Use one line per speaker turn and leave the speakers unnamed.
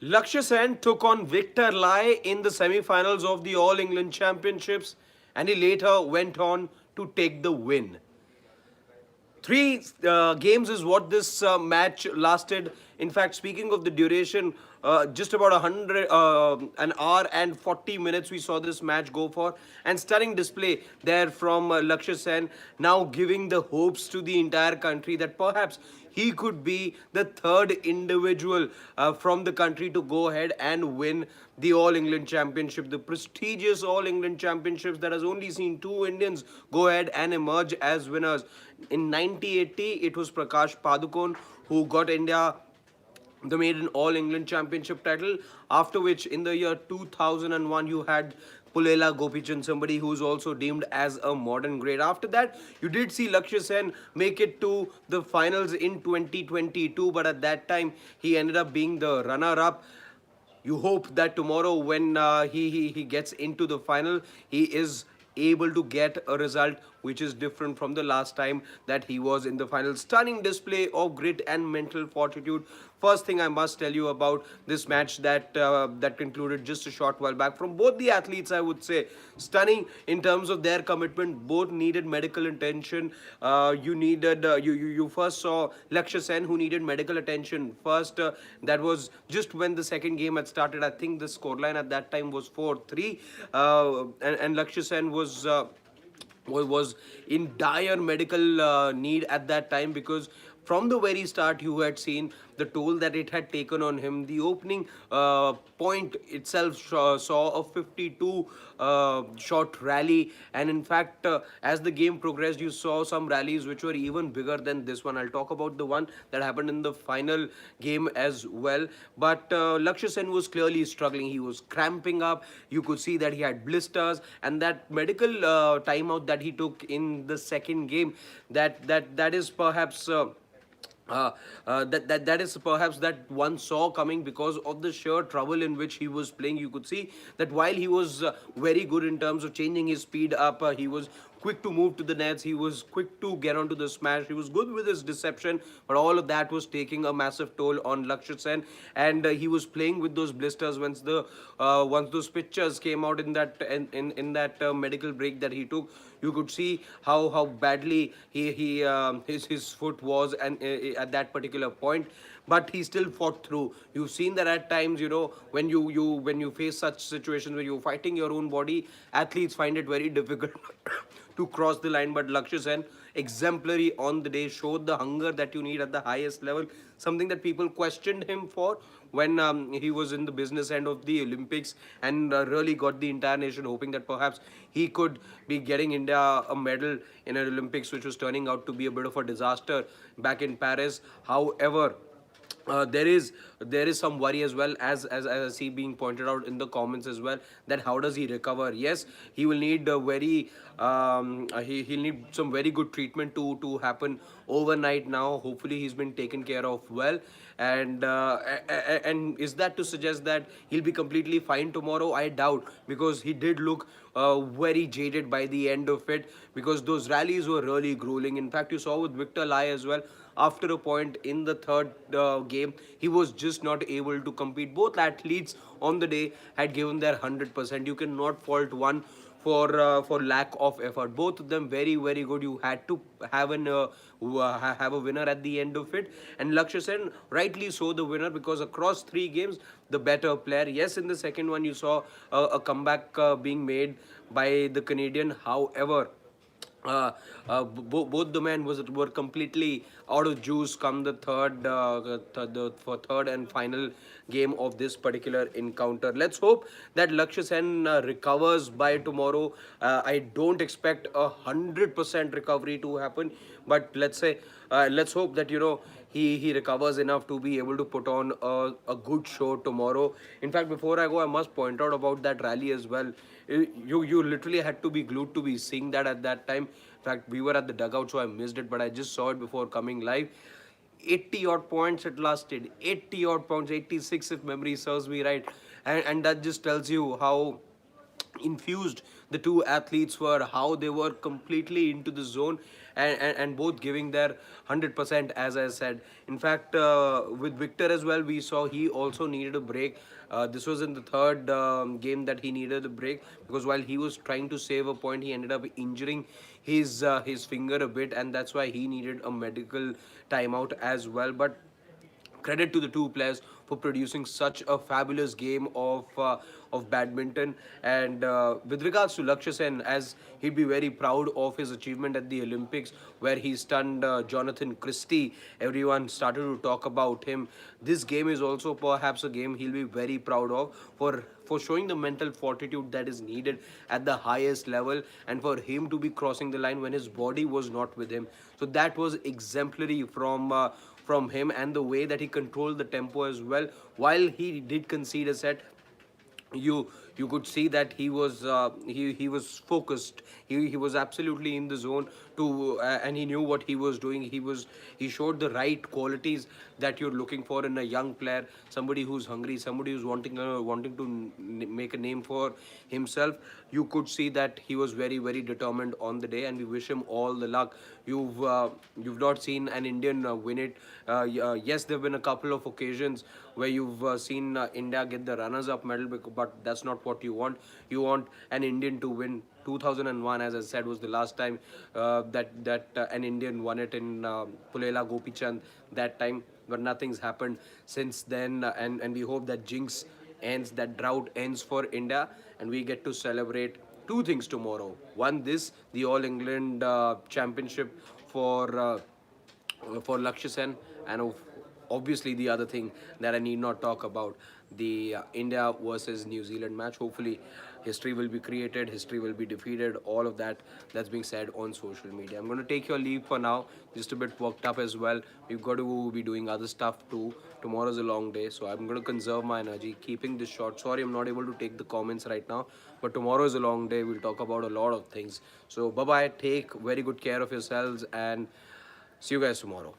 Lakshya Sen took on Victor Lai in the semi-finals of the All England Championships, and he later went on to take the win. Three games is what this match lasted. In fact, speaking of the duration, just about an hour and 40 minutes we saw this match go for, and stunning display there from Lakshya Sen, now giving the hopes to the entire country that perhaps he could be the third individual from the country to go ahead and win the All England Championship, the prestigious All England Championships that has only seen two Indians go ahead and emerge as winners. In 1980, it was Prakash Padukone who got India the maiden All England Championship title. After which, in the year 2001, you had Pulela Gopichand, somebody who's also deemed as a modern great. After that, you did see Lakshya Sen make it to the finals in 2022, but at that time, he ended up being the runner-up. You hope that tomorrow when he gets into the final, he is able to get a result which is different from the last time that he was in the final. Stunning display of grit and mental fortitude. First thing I must tell you about this match that concluded just a short while back, from both the athletes, I would say stunning in terms of their commitment. Both needed medical attention. You first saw Lakshya Sen, who needed medical attention first. That was just when the second game had started. I think the scoreline at that time was 4-3, and Lakshya Sen was in dire medical need at that time, because from the very start you had seen the toll that it had taken on him. The opening point itself saw a 52 shot rally, and in fact, as the game progressed, you saw some rallies which were even bigger than this one. I'll talk about the one that happened in the final game as well. But Lakshya Sen was clearly struggling. He was cramping up. You could see that he had blisters, and that medical timeout that he took in the second game, that is perhaps. That is perhaps that one saw coming, because of the sheer trouble in which he was playing. You could see that while he was very good in terms of changing his speed up, he was quick to move to the nets, he was quick to get onto the smash, he was good with his deception, but all of that was taking a massive toll on Lakshya Sen, and he was playing with those blisters once those pictures came out in that medical break that he took. You could see how badly his foot was, and at that particular point, but he still fought through. You've seen that at times, when you face such situations where you're fighting your own body, athletes find it very difficult to cross the line. But Lakshya Sen, exemplary on the day, showed the hunger that you need at the highest level, something that people questioned him for when he was in the business end of the Olympics, and really got the entire nation hoping that perhaps he could be getting India a medal in an Olympics, which was turning out to be a bit of a disaster back in Paris. However, there is some worry as well, as I see being pointed out in the comments as well, that how does he recover. Yes, he will need a very he'll need some very good treatment to happen overnight. Now hopefully he's been taken care of well, and is that to suggest that he'll be completely fine tomorrow? I doubt, because he did look very jaded by the end of it, because those rallies were really grueling. In fact, you saw with Victor Lai as well, after a point in the third game, he was just not able to compete. Both athletes on the day had given their 100%. You cannot fault one for lack of effort. Both of them very, very good. You had to have a winner at the end of it, and Lakshya Sen rightly so the winner, because across three games the better player. Yes, in the second one you saw a comeback being made by the Canadian. However, both the men were completely out of juice come the third and final game of this particular encounter. Let's hope that Lakshya Sen recovers by tomorrow. I don't expect 100% recovery to happen, but let's hope that he recovers enough to be able to put on a good show tomorrow. In fact, before I go, I must point out about that rally as well. You literally had to be glued to be seeing that at that time. In fact, we were at the dugout, so I missed it, but I just saw it before coming live. 80 odd points it lasted, 80 odd points, 86 if memory serves me right, and that just tells you how infused the two athletes were, how they were completely into the zone, and both giving their 100%, as I said. In fact, with Victor as well, we saw he also needed a break. This was in the third game that he needed a break, because while he was trying to save a point, he ended up injuring his finger a bit, and that's why he needed a medical timeout as well. But credit to the two players for producing such a fabulous game of badminton. And with regards to Lakshya Sen, as he'd be very proud of his achievement at the Olympics, where he stunned Jonathan Christie. Everyone started to talk about him. This game is also perhaps a game he'll be very proud of, for showing the mental fortitude that is needed at the highest level, and for him to be crossing the line when his body was not with him. So that was exemplary from him, and the way that he controlled the tempo as well. While he did concede a set, you could see that he was focused. He was absolutely in the zone to and he knew what he was doing. He showed the right qualities that you're looking for in a young player, somebody who's hungry, somebody who's wanting to make a name for himself. You could see that he was very, very determined on the day, and we wish him all the luck. You've not seen an Indian win it. Yes, there have been a couple of occasions where you've seen India get the runners-up medal, but that's not what you want. You want an Indian to win. 2001, as I said, was the last time that an Indian won it in Pulela Gopichand that time, but nothing's happened since then. And we hope that jinx ends, that drought ends for India, and we get to celebrate two things tomorrow. One, this, the All England Championship for Lakshya Sen, and obviously the other thing that I need not talk about, the India versus New Zealand match. Hopefully, history will be created, history will be defeated, all of that that's being said on social media. I'm going to take your leave for now, just a bit worked up as well. We've got to be doing other stuff too. Tomorrow's a long day, so I'm going to conserve my energy, keeping this short. Sorry, I'm not able to take the comments right now, but tomorrow is a long day. We'll talk about a lot of things. So, bye bye. Take very good care of yourselves, and see you guys tomorrow.